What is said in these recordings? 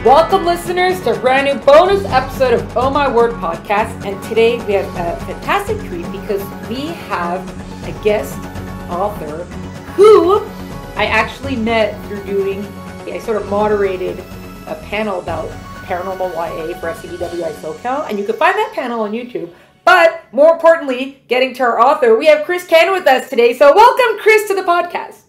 Welcome, listeners, to a brand new bonus episode of Oh My Word podcast. And today we have a fantastic treat because we have a guest author who I actually met through I sort of moderated a panel about paranormal YA for SCBWI SoCal. And you can find that panel on YouTube. But more importantly, getting to our author, we have Chris Cannon with us today. So welcome, Chris, to the podcast.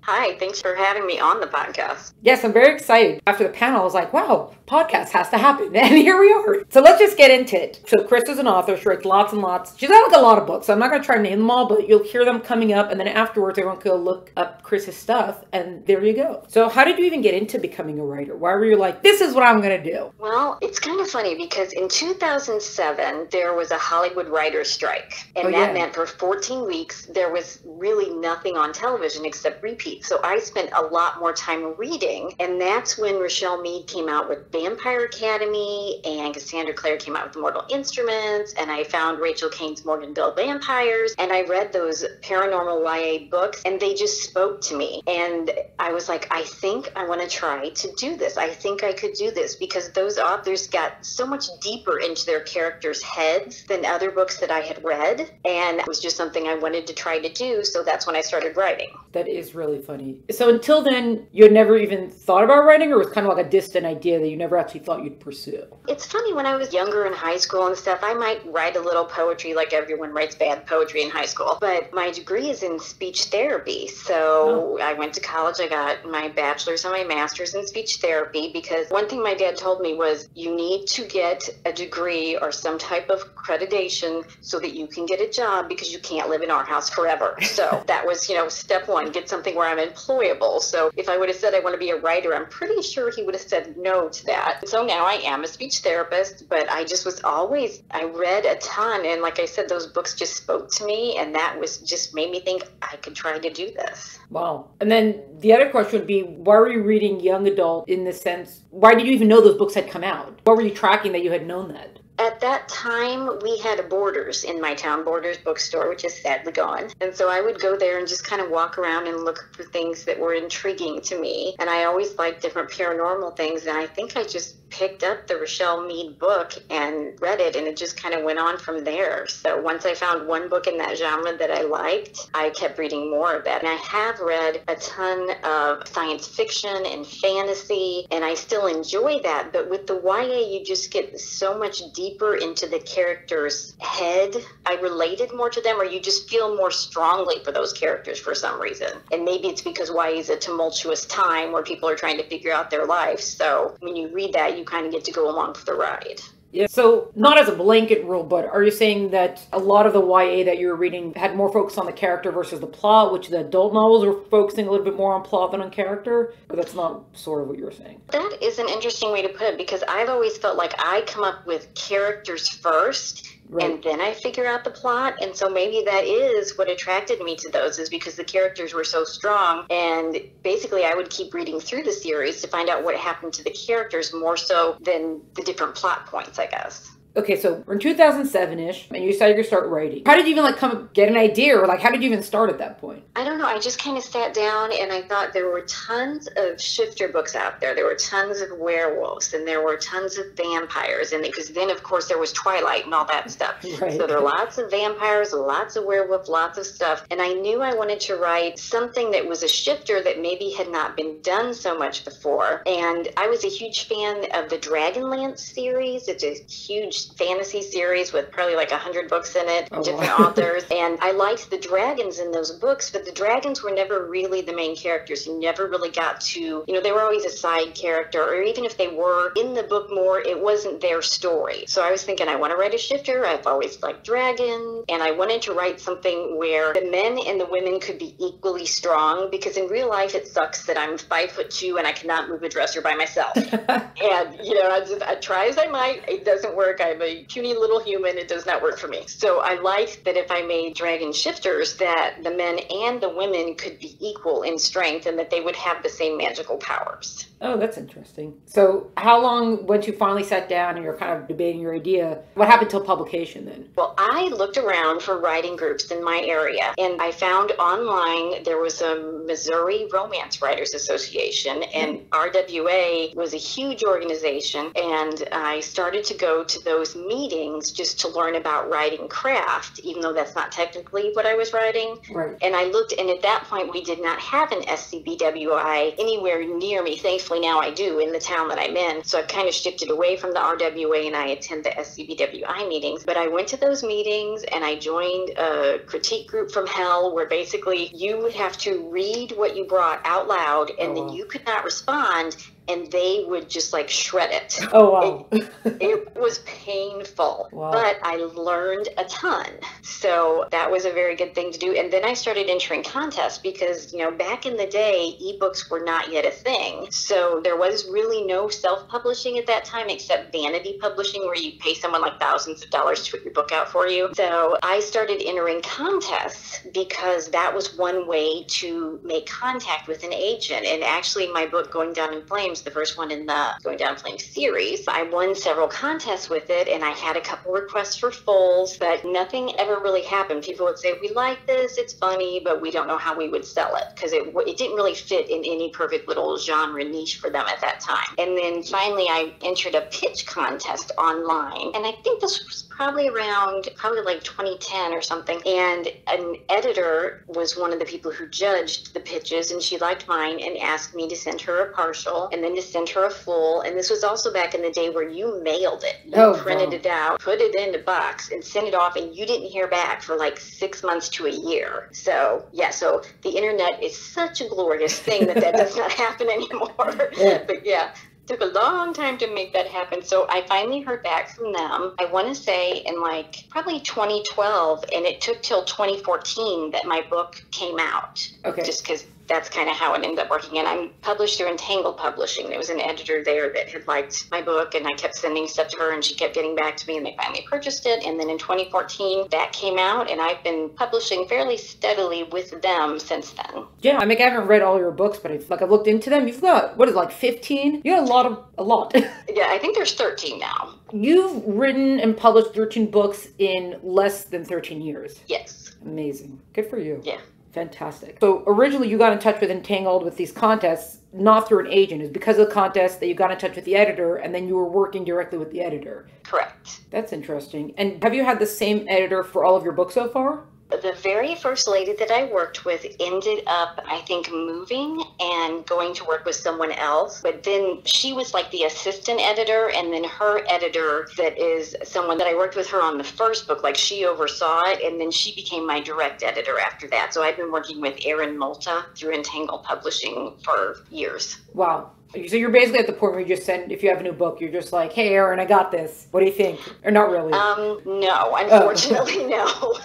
Hi, thanks for having me on the podcast. Yes, I'm very excited. After the panel, I was like, wow, podcast has to happen. And here we are. So let's just get into it. So Chris is an author. She writes lots and lots. She's got like a lot of books. So I'm not going to try to name them all, but you'll hear them coming up. And then afterwards, everyone can go look up Chris's stuff. And there you go. So how did you even get into becoming a writer? Why were you like, this is what I'm going to do? Well, it's kind of funny because in 2007, there was a Hollywood writer's strike. And that meant for 14 weeks, there was really nothing on television except repeats. So I spent a lot more time reading, and that's when Rochelle Mead came out with Vampire Academy, and Cassandra Clare came out with Mortal Instruments, and I found Rachel Kane's Morganville Vampires, and I read those paranormal YA books, and they just spoke to me. And I was like, I think I want to try to do this. I think I could do this, because those authors got so much deeper into their characters' heads than other books that I had read, and it was just something I wanted to try to do, so that's when I started writing. That is really funny. So until then, you had never even thought about writing, or it was kind of like a distant idea that you never actually thought you'd pursue? It's funny, when I was younger in high school and stuff, I might write a little poetry like everyone writes bad poetry in high school. But my degree is in speech therapy. So I went to college, I got my bachelor's and my master's in speech therapy, because one thing my dad told me was you need to get a degree or some type of accreditation so that you can get a job, because you can't live in our house forever. So that was, step one, get something where I'm employable. So if I would have said I want to be a writer, I'm pretty sure he would have said no to that. So now I am a speech therapist, but I just was always, I read a ton. And like I said, those books just spoke to me. And that was just made me think I could try to do this. Wow. And then the other question would be, why were you reading young adult in the sense, why did you even know those books had come out? What were you tracking that you had known that? At that time, we had a Borders in my town, Borders bookstore, which is sadly gone. And so I would go there and just kind of walk around and look for things that were intriguing to me. And I always liked different paranormal things. And I think I just picked up the Rochelle Mead book and read it, and it just kind of went on from there. So once I found one book in that genre that I liked, I kept reading more of that. And I have read a ton of science fiction and fantasy, and I still enjoy that. But with the YA, you just get so much deeper into the character's head. I related more to them, or you just feel more strongly for those characters for some reason. And maybe it's because YA is a tumultuous time where people are trying to figure out their life. So when you read that, you kind of get to go along for the ride. Yeah. So not as a blanket rule, but are you saying that a lot of the YA that you were reading had more focus on the character versus the plot, which the adult novels were focusing a little bit more on plot than on character? Or that's not sort of what you were saying? That is an interesting way to put it, because I've always felt like I come up with characters first. Right. And then I figure out the plot. And so maybe that is what attracted me to those, is because the characters were so strong. And basically I would keep reading through the series to find out what happened to the characters more so than the different plot points, I guess. Okay, so we're in 2007-ish, and you decided to start writing. How did you even get an idea, or how did you even start at that point? I don't know. I just kind of sat down and I thought there were tons of shifter books out there. There were tons of werewolves, and there were tons of vampires, and because then of course there was Twilight and all that stuff. Right. So there are lots of vampires, lots of werewolf, lots of stuff. And I knew I wanted to write something that was a shifter that maybe had not been done so much before. And I was a huge fan of the Dragonlance series. It's a huge fantasy series with probably 100 books in it, different authors. And I liked the dragons in those books, but the dragons were never really the main characters. You never really got to, they were always a side character, or even if they were in the book more, it wasn't their story. So I was thinking, I want to write a shifter. I've always liked dragons, and I wanted to write something where the men and the women could be equally strong, because in real life it sucks that I'm 5'2" and I cannot move a dresser by myself. And I try as I might, it doesn't work. I I'm a puny little human. It does not work for me. So I liked that if I made dragon shifters, that the men and the women could be equal in strength and that they would have the same magical powers. Oh, that's interesting. So how long, once you finally sat down and you're kind of debating your idea, what happened till publication then? Well, I looked around for writing groups in my area, and I found online there was a Missouri Romance Writers Association, and RWA was a huge organization, and I started to go to those meetings just to learn about writing craft, even though that's not technically what I was writing. Right. And I looked, and at that point we did not have an SCBWI anywhere near me. Thankfully now I do in the town that I'm in. So I've kind of shifted away from the RWA and I attend the SCBWI meetings. But I went to those meetings and I joined a critique group from hell where basically you would have to read what you brought out loud and then you could not respond, and they would just like shred it. Oh, wow. It was painful, Wow. but I learned a ton. So that was a very good thing to do. And then I started entering contests because, you know, back in the day, ebooks were not yet a thing. So there was really no self-publishing at that time except vanity publishing, where you pay someone like thousands of dollars to put your book out for you. So I started entering contests because that was one way to make contact with an agent. And actually my book, Going Down in Flames, the first one in the Going Down in Flames series, I won several contests with it, and I had a couple requests for fulls, but nothing ever really happened. People would say, we like this, it's funny, but we don't know how we would sell it, because it didn't really fit in any perfect little genre niche for them at that time. And then finally I entered a pitch contest online, and I think this was probably like 2010 or something, and an editor was one of the people who judged the pitches, and she liked mine and asked me to send her a partial and then to send her a full. And this was also back in the day where you mailed it. You printed it out, put it in a box and sent it off, and you didn't hear back for like 6 months to a year. So yeah, so the internet is such a glorious thing that does not happen anymore. But yeah, took a long time to make that happen. So I finally heard back from them, I want to say in like probably 2012, and it took till 2014 that my book came out. Okay. Just because that's kind of how it ended up working. And I'm published through Entangled Publishing. There was an editor there that had liked my book, and I kept sending stuff to her, and she kept getting back to me, and they finally purchased it. And then in 2014, that came out, and I've been publishing fairly steadily with them since then. Yeah, I mean, I haven't read all your books, but I've looked into them. You've got, what is it, like 15? You got a lot. Yeah, I think there's 13 now. You've written and published 13 books in less than 13 years. Yes. Amazing. Good for you. Yeah. Fantastic. So originally you got in touch with Entangled with these contests, not through an agent. It's because of the contest that you got in touch with the editor, and then you were working directly with the editor. Correct. That's interesting. And have you had the same editor for all of your books so far? The very first lady that I worked with ended up, I think, moving and going to work with someone else. But then she was like the assistant editor, and then her editor, that is someone that I worked with her on the first book, like she oversaw it, and then she became my direct editor after that. So I've been working with Erin Multa through Entangled Publishing for years. Wow. So you're basically at the point where you just send, if you have a new book, you're just like, hey, Erin, I got this. What do you think? Or not really? No, unfortunately, no.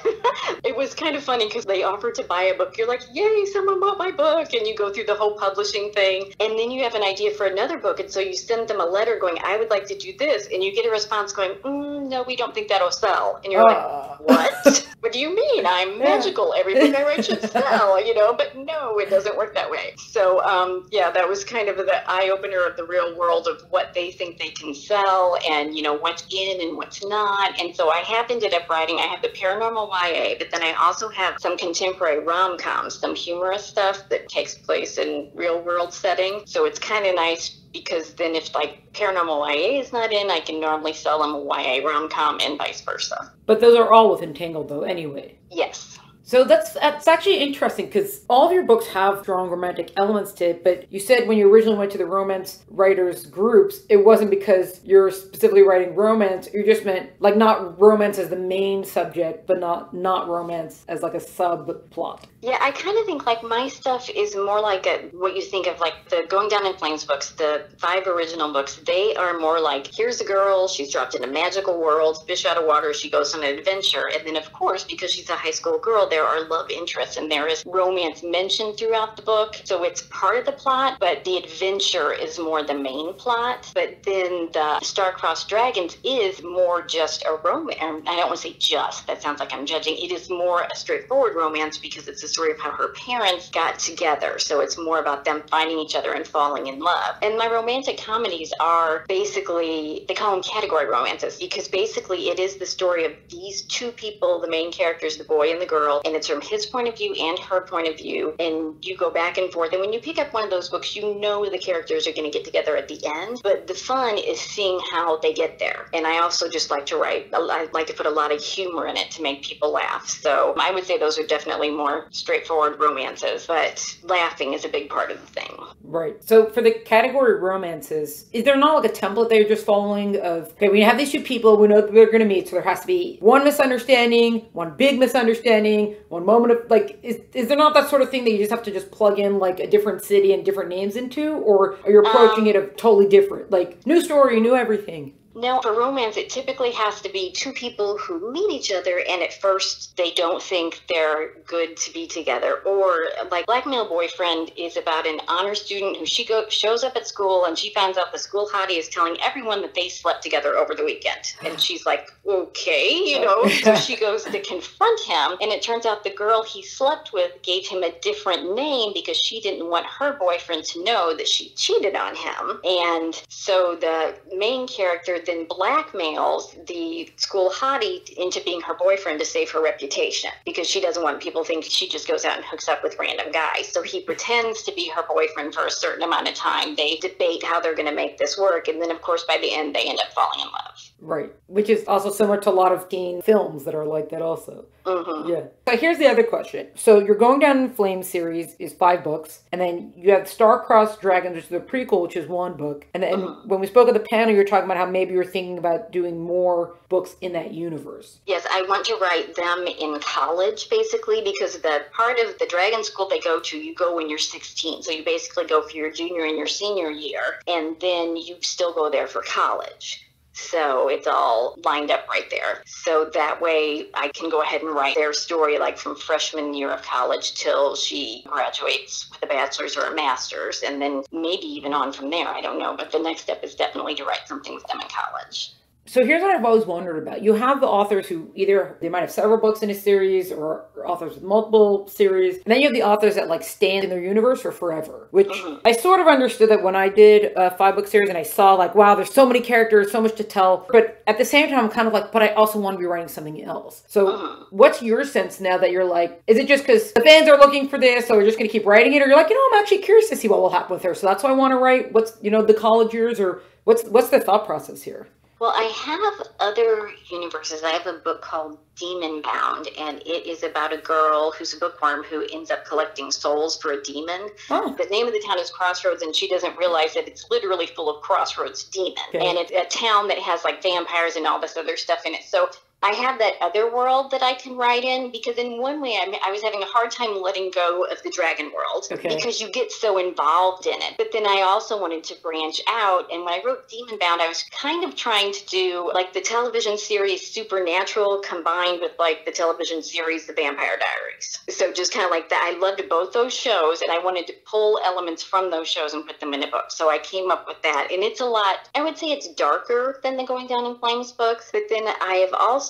It was kind of funny because they offered to buy a book. You're like, yay, someone bought my book. And you go through the whole publishing thing. And then you have an idea for another book. And so you send them a letter going, I would like to do this. And you get a response going, no, we don't think that'll sell. And you're like, what? What do you mean? I'm magical. Every book I write should sell, you know? But no, it doesn't work that way. So, yeah, that was kind of the eye-opener of the real world of what they think they can sell and, you know, what's in and what's not. And so I have ended up writing, I have the paranormal YA, but then I also have some contemporary rom-coms, some humorous stuff that takes place in real world setting. So it's kind of nice because then if like paranormal YA is not in, I can normally sell them a YA rom-com and vice versa. But those are all with Entangled though, anyway. Yes. So that's actually interesting because all of your books have strong romantic elements to it, but you said when you originally went to the romance writers groups, it wasn't because you're specifically writing romance, you just meant like not romance as the main subject, but not romance as like a subplot. Yeah, I kind of think like my stuff is more like what you think of like the Going Down in Flames books, the 5 original books. They are more like, here's a girl, she's dropped in a magical world, fish out of water, she goes on an adventure. And then of course, because she's a high school girl, there there are love interests and there is romance mentioned throughout the book. So it's part of the plot, but the adventure is more the main plot. But then the Star-Crossed Dragons is more just a romance. I don't want to say just, that sounds like I'm judging. It is more a straightforward romance because it's a story of how her parents got together. So it's more about them finding each other and falling in love. And my romantic comedies are basically, they call them category romances, because basically it is the story of these two people, the main characters, the boy and the girl, and it's from his point of view and her point of view, and you go back and forth. And when you pick up one of those books, you know the characters are going to get together at the end, but the fun is seeing how they get there. And I also just like to write, I like to put a lot of humor in it to make people laugh. So I would say those are definitely more straightforward romances, but laughing is a big part of the thing. Right. So for the category romances, is there not like a template that you're just following of, okay, we have these two people, we know that they're going to meet, so there has to be one misunderstanding, one big misunderstanding, one moment of, like, is there not that sort of thing that you just have to just plug in like a different city and different names into, or are you approaching it of totally different, like new story, new everything? No, for romance, it typically has to be two people who meet each other and at first they don't think they're good to be together. Or like Black Male Boyfriend is about an honor student who shows up at school and she finds out the school hottie is telling everyone that they slept together over the weekend. And she's like, okay, you know, so she goes to confront him. And it turns out the girl he slept with gave him a different name because she didn't want her boyfriend to know that she cheated on him. And so the main character then blackmails the school hottie into being her boyfriend to save her reputation because she doesn't want people to think she just goes out and hooks up with random guys. So he pretends to be her boyfriend for a certain amount of time. They debate how they're going to make this work. And then, of course, by the end, they end up falling in love. Right. Which is also similar to a lot of teen films that are like that also. Mm-hmm. Yeah. So here's the other question. So you're Going Down in Flames series is 5 books. And then you have Star-Crossed Dragons, which is the prequel, which is 1 book. And then when we spoke at the panel, you were talking about how maybe you're thinking about doing more books in that universe. Yes, I want to write them in college, basically, because the part of the dragon school they go to, you go when you're 16. So you basically go for your junior and your senior year, and then you still go there for college. So it's all lined up right there. So that way I can go ahead and write their story like from freshman year of college till she graduates with a bachelor's or a master's, and then maybe even on from there. I don't know. But the next step is definitely to write something with them in college. So here's what I've always wondered about. You have the authors who either they might have several books in a series or authors with multiple series. And then you have the authors that like stand in their universe for forever, which I sort of understood that when I did a 5-book series and I saw like, wow, there's so many characters, so much to tell. But at the same time, I'm kind of like, but I also want to be writing something else. So what's your sense now that you're like, is it just because the fans are looking for this, so we're just going to keep writing it? Or you're like, I'm actually curious to see what will happen with her. So that's why I want to write what's, the college years, or what's the thought process here? Well, I have other universes. I have a book called Demon Bound, and it is about a girl who's a bookworm who ends up collecting souls for a demon. Oh. The name of the town is Crossroads, and she doesn't realize that it's literally full of Crossroads demons. Okay. And it's a town that has like vampires and all this other stuff in it. So I have that other world that I can write in, because in one way I was having a hard time letting go of the dragon world, because you get so involved in it. But then I also wanted to branch out, and when I wrote Demon Bound, I was kind of trying to do like the television series Supernatural combined with like the television series The Vampire Diaries. So just kind of like that. I loved both those shows, and I wanted to pull elements from those shows and put them in a book. So I came up with that, and it's a lot, I would say it's darker than the Going Down in Flames books, but then I have also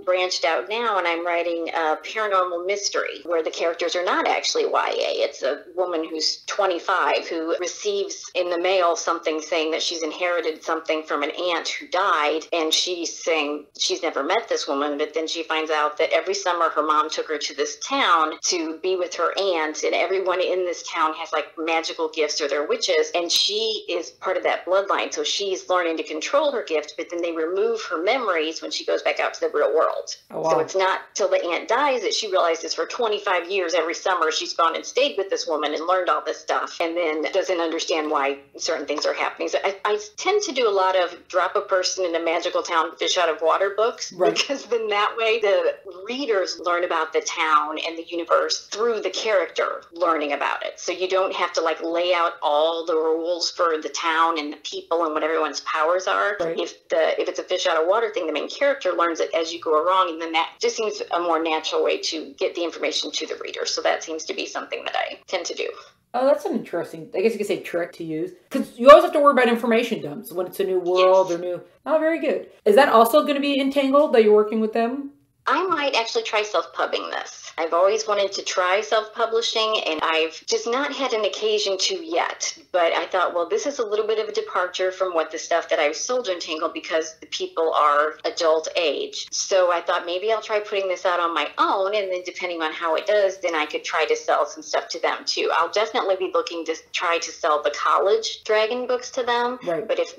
branched out now, and I'm writing a paranormal mystery where the characters are not actually YA. It's a woman who's 25 who receives in the mail something saying that she's inherited something from an aunt who died, and she's saying she's never met this woman, but then she finds out that every summer her mom took her to this town to be with her aunt, and everyone in this town has like magical gifts or they're witches, and she is part of that bloodline. So she's learning to control her gift, but then they remove her memories when she goes back out to the real world. Oh, wow. So it's not till the aunt dies that she realizes for 25 years every summer she's gone and stayed with this woman and learned all this stuff, and then doesn't understand why certain things are happening. So I tend to do a lot of drop a person in a magical town, fish out of water books, because then that way the readers learn about the town and the universe through the character learning about it. So you don't have to like lay out all the rules for the town and the people and what everyone's powers are. If it's a fish out of water thing, the main character learns it as you go along, and then that just seems a more natural way to get the information to the reader. So that seems to be something that I tend to do. Oh, that's an interesting, I guess you could say, trick to use. Because you always have to worry about information dumps when it's a new world or new... Oh, very good. Is that also going to be Entangled, that you're working with them? I might actually try self-pubbing this. I've always wanted to try self-publishing, and I've just not had an occasion to yet. But I thought, well, this is a little bit of a departure from what the stuff that I've sold Entangled, because the people are adult age. So I thought maybe I'll try putting this out on my own, and then depending on how it does, then I could try to sell some stuff to them too. I'll definitely be looking to try to sell the college dragon books to them. Right. But if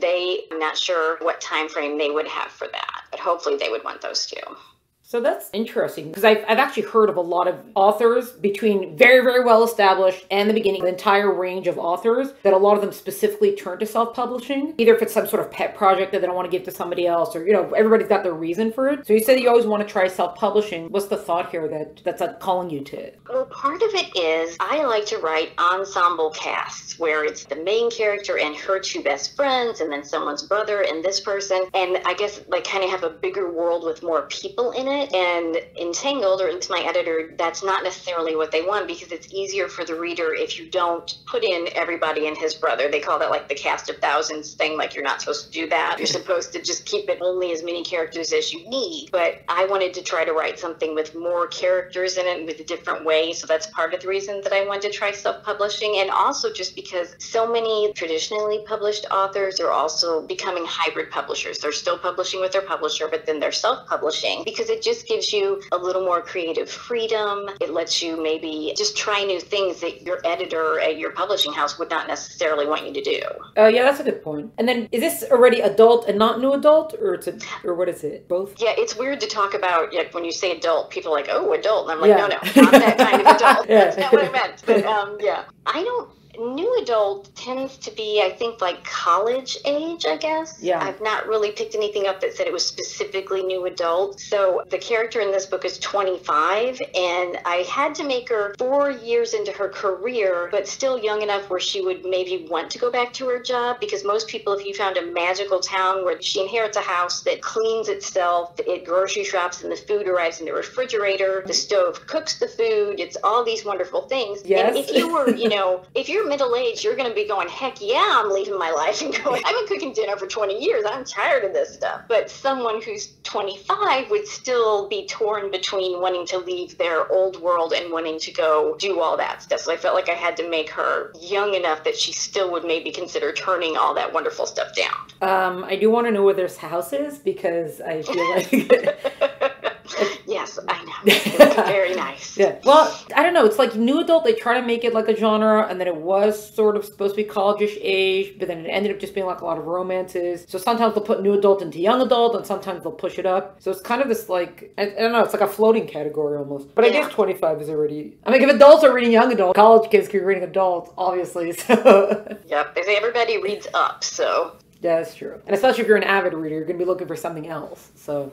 I'm not sure what time frame they would have for that. But hopefully they would want those too. So that's interesting, because I've actually heard of a lot of authors between very, very well established and the beginning, the entire range of authors, that a lot of them specifically turn to self-publishing, either if it's some sort of pet project that they don't want to give to somebody else, or, you know, everybody's got their reason for it. So you said you always want to try self-publishing. What's the thought here that's like calling you to it? Well, part of it is I like to write ensemble casts where it's the main character and her two best friends, and then someone's brother and this person, and I guess like kind of have a bigger world with more people in it. And Entangled, or at least my editor, that's not necessarily what they want, because it's easier for the reader if you don't put in everybody and his brother. They call that like the cast of thousands thing, like you're not supposed to do that. You're supposed to just keep it only as many characters as you need. But I wanted to try to write something with more characters in it with a different way. So that's part of the reason that I wanted to try self-publishing. And also just because so many traditionally published authors are also becoming hybrid publishers. They're still publishing with their publisher, but then they're self-publishing, because it just gives you a little more creative freedom. It lets you maybe just try new things that your editor at your publishing house would not necessarily want you to do. Oh, yeah, that's a good point. And then, is this already adult and not new adult, or or what is it? Both? Yeah, it's weird to talk about, like, when you say adult, people are like, oh, adult. And I'm like, no, not that kind of adult. That's not what I meant. But yeah, new adult tends to be, I think, like college age, I guess. Yeah. I've not really picked anything up that said it was specifically new adult. So the character in this book is 25, and I had to make her 4 years into her career, but still young enough where she would maybe want to go back to her job, because most people, if you found a magical town where she inherits a house that cleans itself, it grocery shops, and the food arrives in the refrigerator, the stove cooks the food, it's all these wonderful things. Yes. And if you were, if you're middle-aged, you're going to be going, heck yeah, I'm leaving my life and going, I've been cooking dinner for 20 years. I'm tired of this stuff. But someone who's 25 would still be torn between wanting to leave their old world and wanting to go do all that stuff. So I felt like I had to make her young enough that she still would maybe consider turning all that wonderful stuff down. I do want to know where this house is, because I feel like... Yes, I know. It's very nice. Yeah. Well, I don't know. It's like new adult. They try to make it like a genre, and then it was sort of supposed to be college-ish age, but then it ended up just being like a lot of romances. So sometimes they'll put new adult into young adult, and sometimes they'll push it up. So it's kind of this like, I don't know, it's like a floating category almost. But I guess 25 is already, I mean, if adults are reading young adult, college kids can be reading adults, obviously. So. Yep. Everybody reads up, so. Yeah, that's true. And especially if you're an avid reader, you're going to be looking for something else. So,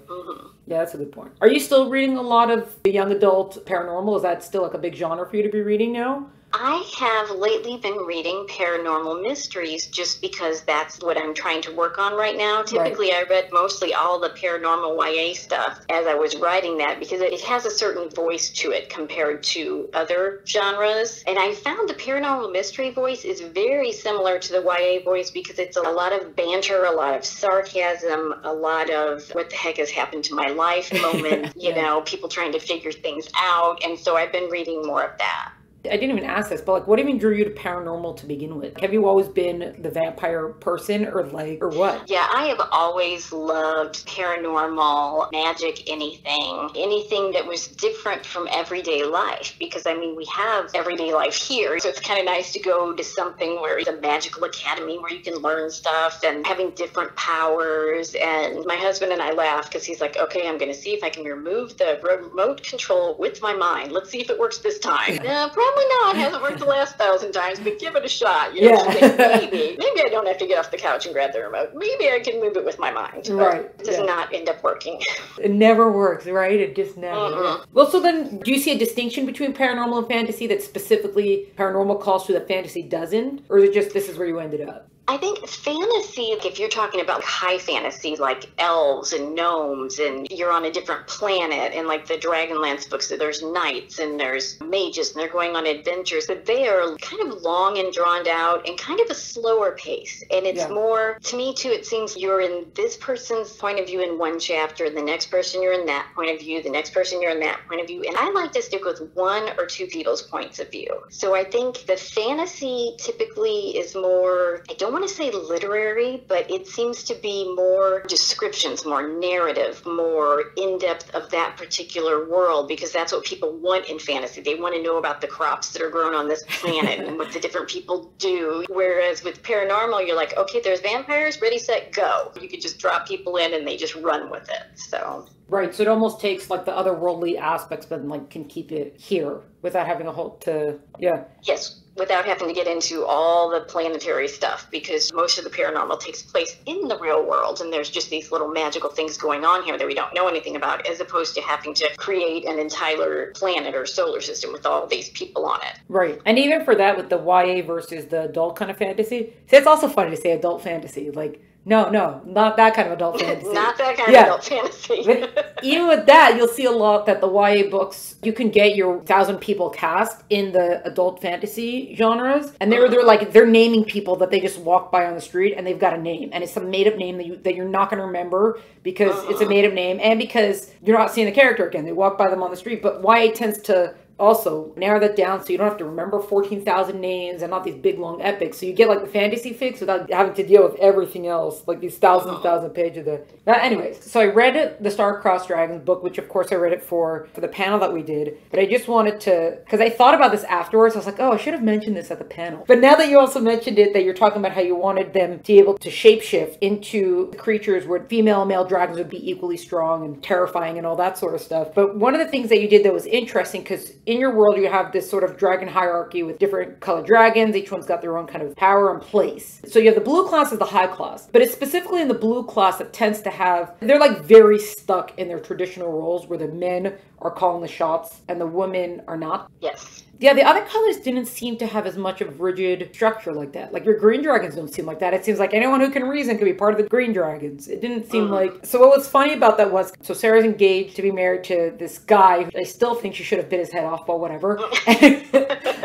yeah, that's a good point. Are you still reading a lot of the young adult paranormal? Is that still like a big genre for you to be reading now? I have lately been reading paranormal mysteries just because that's what I'm trying to work on right now. Typically, I read mostly all the paranormal YA stuff as I was writing that, because it has a certain voice to it compared to other genres. And I found the paranormal mystery voice is very similar to the YA voice, because it's a lot of banter, a lot of sarcasm, a lot of what the heck has happened to my life moment, you know, people trying to figure things out. And so I've been reading more of that. I didn't even ask this, but like, what even drew you to paranormal to begin with? Have you always been the vampire person, or what? Yeah, I have always loved paranormal, magic, anything that was different from everyday life, because I mean, we have everyday life here, so it's kind of nice to go to something where it's a magical academy where you can learn stuff and having different powers. And my husband and I laugh because he's like, okay, I'm going to see if I can remove the remote control with my mind. Let's see if it works this time. Probably not. It hasn't worked the last 1,000 times, but give it a shot. You know, maybe I don't have to get off the couch and grab the remote. Maybe I can move it with my mind. Right. It does not end up working. It never works, right? It just never. Well, so then, do you see a distinction between paranormal and fantasy that specifically paranormal calls to that fantasy doesn't? Or is it just this is where you ended up? I think fantasy, if you're talking about high fantasy, like elves and gnomes, and you're on a different planet, and like the Dragonlance books, so there's knights and there's mages, and they're going on adventures, but they are kind of long and drawn out and kind of a slower pace. And it's more, to me too, it seems you're in this person's point of view in one chapter, the next person you're in that point of view, the next person you're in that point of view. And I like to stick with one or two people's points of view. So I think the fantasy typically is more, I don't want to say literary, but it seems to be more descriptions, more narrative, more in-depth of that particular world, because that's what people want in fantasy. They want to know about the crops that are grown on this planet and what the different people do. Whereas with paranormal, you're like, okay, there's vampires, ready, set, go. You could just drop people in and they just run with it. So right, so it almost takes like the otherworldly aspects, but like can keep it here without having a whole Yes, without having to get into all the planetary stuff, because most of the paranormal takes place in the real world, and there's just these little magical things going on here that we don't know anything about, as opposed to having to create an entire planet or solar system with all these people on it. Right, and even for that, with the YA versus the adult kind of fantasy, see, it's also funny to say adult fantasy, like, no, not that kind of adult fantasy. Not that kind of adult fantasy. But even with that, you'll see a lot that the YA books, you can get your 1,000 people cast in the adult fantasy genres. And they're naming people that they just walk by on the street and they've got a name. And it's some made up name that you're not going to remember because it's a made up name and because you're not seeing the character again. They walk by them on the street. But YA tends to also narrow that down so you don't have to remember 14,000 names and not these big long epics. So you get like the fantasy fix without having to deal with everything else, like these thousand pages of anyways, so I read the Star-Crossed Dragons book, which of course I read it for the panel that we did, but I just wanted to, because I thought about this afterwards, I was like, oh, I should have mentioned this at the panel. But now that you also mentioned it, that you're talking about how you wanted them to be able to shapeshift into creatures where female and male dragons would be equally strong and terrifying and all that sort of stuff. But one of the things that you did that was interesting, because in your world you have this sort of dragon hierarchy with different colored dragons. Each one's got their own kind of power and place. So you have the blue class as the high class, but it's specifically in the blue class that tends to have, they're like very stuck in their traditional roles where the men are calling the shots and the women are not. Yes. Yeah, the other colors didn't seem to have as much of rigid structure like that. Like your green dragons don't seem like that. It seems like anyone who can reason could be part of the green dragons. It didn't seem like... So what was funny about that was, so Sarah's engaged to be married to this guy who I still think she should have bit his head off, but whatever.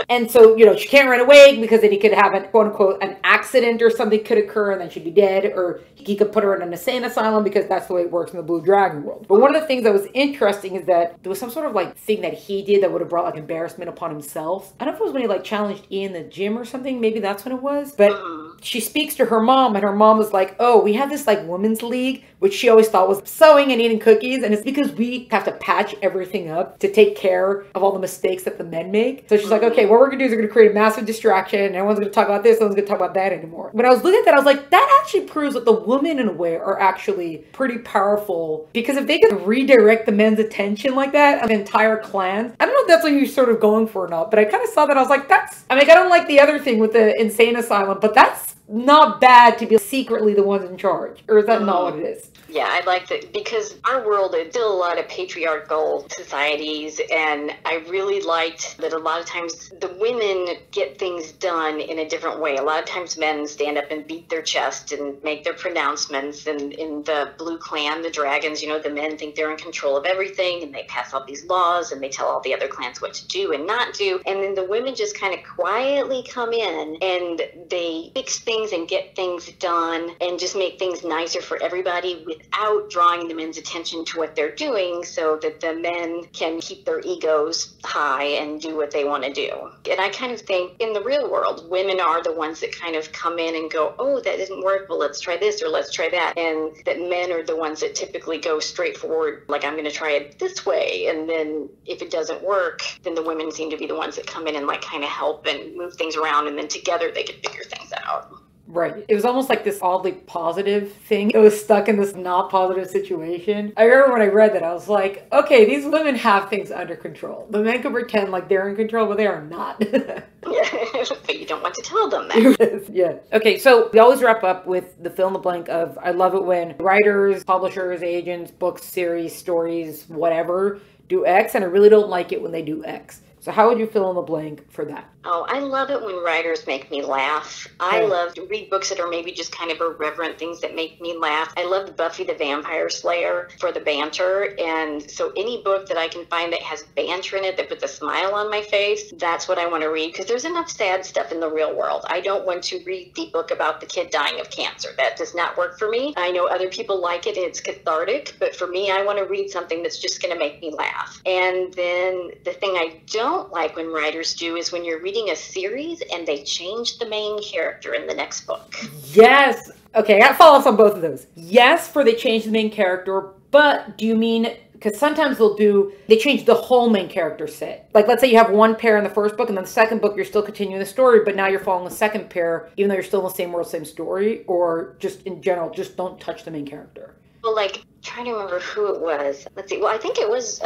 And so, she can't run away because then he could have an quote unquote an accident or something could occur and then she'd be dead, or he could put her in an insane asylum because that's the way it works in the blue dragon world. But one of the things that was interesting is that there was some sort of like thing that he did that would have brought like embarrassment upon himself. I don't know if it was when he like challenged Ian in the gym or something. Maybe that's when it was. But she speaks to her mom and her mom was like, oh, we have this like women's league, which she always thought was sewing and eating cookies. And it's because we have to patch everything up to take care of all the mistakes that the men make. So she's like, okay, what we're going to do is we're going to create a massive distraction. And everyone's going to talk about this. No one's going to talk about that anymore. When I was looking at that, I was like, that actually proves that the women in a way are actually pretty powerful, because if they could redirect the men's attention like that, an entire clan, I don't know if that's what you're sort of going for or not, but I kind of saw that. I was like, I don't like the other thing with the insane asylum, but that's not bad to be secretly the ones in charge. Or is that not what it is? Yeah, I like that, because our world is still a lot of patriarchal societies, and I really liked that a lot of times the women get things done in a different way. A lot of times men stand up and beat their chest and make their pronouncements, and in the blue clan, the dragons, the men think they're in control of everything, and they pass all these laws, and they tell all the other clans what to do and not do, and then the women just kind of quietly come in, and they fix things and get things done, and just make things nicer for everybody without drawing the men's attention to what they're doing, so that the men can keep their egos high and do what they want to do. And I kind of think in the real world, women are the ones that kind of come in and go, oh, that didn't work, well, let's try this or let's try that. And that men are the ones that typically go straight forward, like, I'm going to try it this way. And then if it doesn't work, then the women seem to be the ones that come in and like kind of help and move things around, and then together they can figure things out. Right. It was almost like this oddly positive thing. It was stuck in this not positive situation. I remember when I read that, I was like, okay, these women have things under control. The men can pretend like they're in control, but they are not. Yeah, but you don't want to tell them that. Yeah. Okay, so we always wrap up with the fill in the blank of, I love it when writers, publishers, agents, books, series, stories, whatever, do X, and I really don't like it when they do X. So how would you fill in the blank for that? Oh, I love it when writers make me laugh. I love to read books that are maybe just kind of irreverent, things that make me laugh. I love Buffy the Vampire Slayer for the banter. And so any book that I can find that has banter in it, that puts a smile on my face, that's what I want to read. Because there's enough sad stuff in the real world. I don't want to read the book about the kid dying of cancer. That does not work for me. I know other people like it. It's cathartic. But for me, I want to read something that's just going to make me laugh. And then the thing I don't like when writers do is when you're reading a series and they change the main character in the next book. Yes. Okay, I got follow-ups on both of those. Yes, for they change the main character, but do you mean, because sometimes they change the whole main character set. Like, let's say you have one pair in the first book, and then the second book, you're still continuing the story, but now you're following the second pair, even though you're still in the same world, same story, or just in general, just don't touch the main character. Well, like, trying to remember who it was. Let's see. Well, I think it was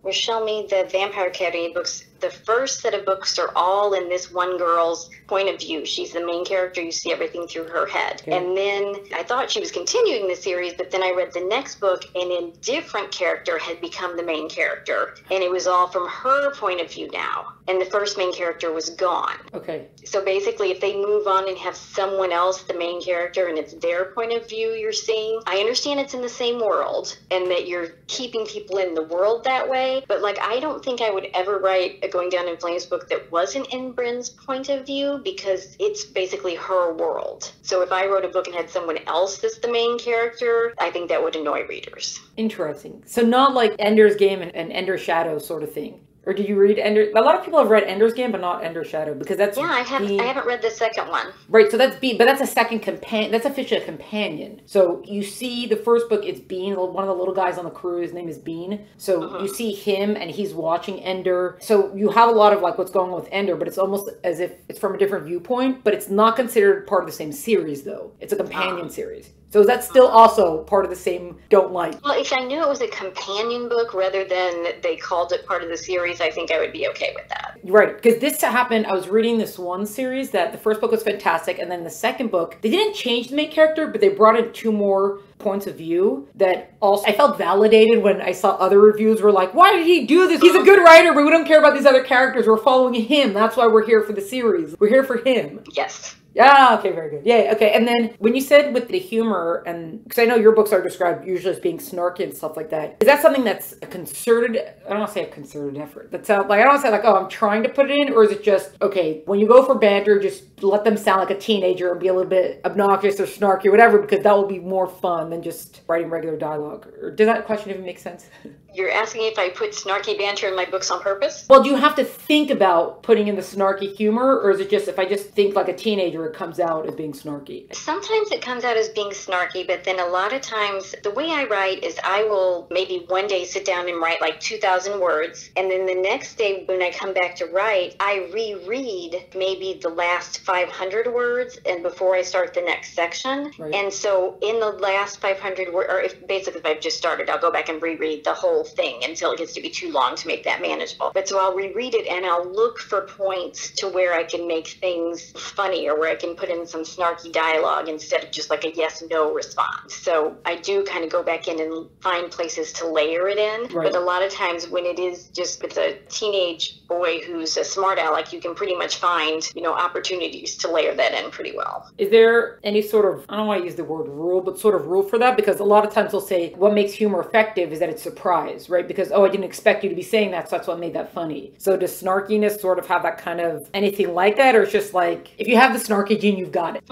Rochelle Mead, the Vampire Academy books. The first set of books are all in this one girl's point of view. She's the main character. You see everything through her head. Okay. And then I thought she was continuing the series, but then I read the next book, and a different character had become the main character. And it was all from her point of view now. And the first main character was gone. Okay. So basically, if they move on and have someone else, the main character, and it's their point of view you're seeing, I understand it's in the same world and that you're keeping people in the world that way. But like, I don't think I would ever write a Going Down in Flames book that wasn't in Bryn's point of view, because it's basically her world. So if I wrote a book and had someone else that's the main character, I think that would annoy readers. Interesting. So not like Ender's Game and Ender's Shadow sort of thing. Or did you read Ender? A lot of people have read Ender's Game, but not Ender's Shadow, because that's I haven't read the second one. Right, so that's Bean, but that's a second companion. That's officially a companion. So you see the first book, it's Bean, one of the little guys on the crew. His name is Bean. So you see him, and he's watching Ender. So you have a lot of like what's going on with Ender, but it's almost as if it's from a different viewpoint. But it's not considered part of the same series, though. It's a companion series. So is that still also part of the same don't like? Well, if I knew it was a companion book rather than they called it part of the series, I think I would be okay with that. Right, because this happened, I was reading this one series that the first book was fantastic, and then the second book, they didn't change the main character, but they brought in two more points of view that also, I felt validated when I saw other reviews were like, why did he do this? He's a good writer, but we don't care about these other characters. We're following him. That's why we're here for the series. We're here for him. Yes. Yeah, okay, very good. Yeah, okay. And then when you said with the humor, and because I know your books are described usually as being snarky and stuff like that, is that something that's a concerted, I don't want to say a concerted effort. That sounds like, I don't want to say like, oh, I'm trying to put it in, or is it just, okay, when you go for banter, just let them sound like a teenager and be a little bit obnoxious or snarky or whatever, because that will be more fun than just writing regular dialogue. Or does that question even make sense? You're asking if I put snarky banter in my books on purpose? Well, do you have to think about putting in the snarky humor, or is it just, if I just think like a teenager, it comes out as being snarky? Sometimes it comes out as being snarky, but then a lot of times the way I write is I will maybe one day sit down and write like 2,000 words, and then the next day when I come back to write, I reread maybe the last 500 words and before I start the next section. Right. And so in the last 500 words, or if I've just started, I'll go back and reread the whole thing until it gets to be too long to make that manageable. But so I'll reread it and I'll look for points to where I can make things funny, or where I can put in some snarky dialogue instead of just like a yes-no response. So I do kind of go back in and find places to layer it in. Right. But a lot of times when it is just with a teenage boy who's a smart aleck, you can pretty much find, opportunities to layer that in pretty well. Is there any sort of, I don't want to use the word rule, but sort of rule for that? Because a lot of times they'll say what makes humor effective is that it's surprise, right? Because, oh, I didn't expect you to be saying that, so that's what made that funny. So does snarkiness sort of have that kind of anything like that? Or it's just like, if you have the snarky gene, you've got it?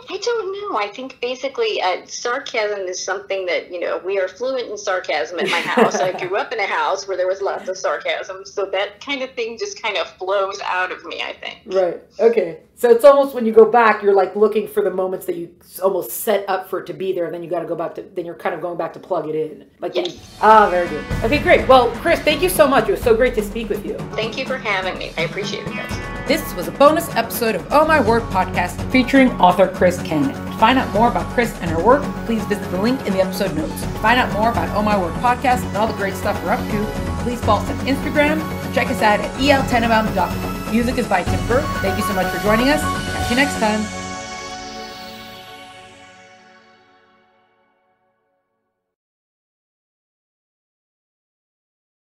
I don't know. I think basically sarcasm is something that, we are fluent in sarcasm at my house. I grew up in a house where there was lots of sarcasm. So that kind of thing just kind of flows out of me, I think. Right. Okay. So it's almost when you go back, you're like looking for the moments that you almost set up for it to be there. Then you got to go back to, then you're kind of going back to plug it in. Like, yes. Very good. Okay, great. Well, Chris, thank you so much. It was so great to speak with you. Thank you for having me. I appreciate it, guys. This was a bonus episode of Oh My Word podcast featuring author Chris Cannon. To find out more about Chris and her work, please visit the link in the episode notes. To find out more about Oh My Word podcast and all the great stuff we're up to, please follow us on Instagram. Check us out at el10abound.com. Music is by Tim Burke. Thank you so much for joining us. Catch you next time.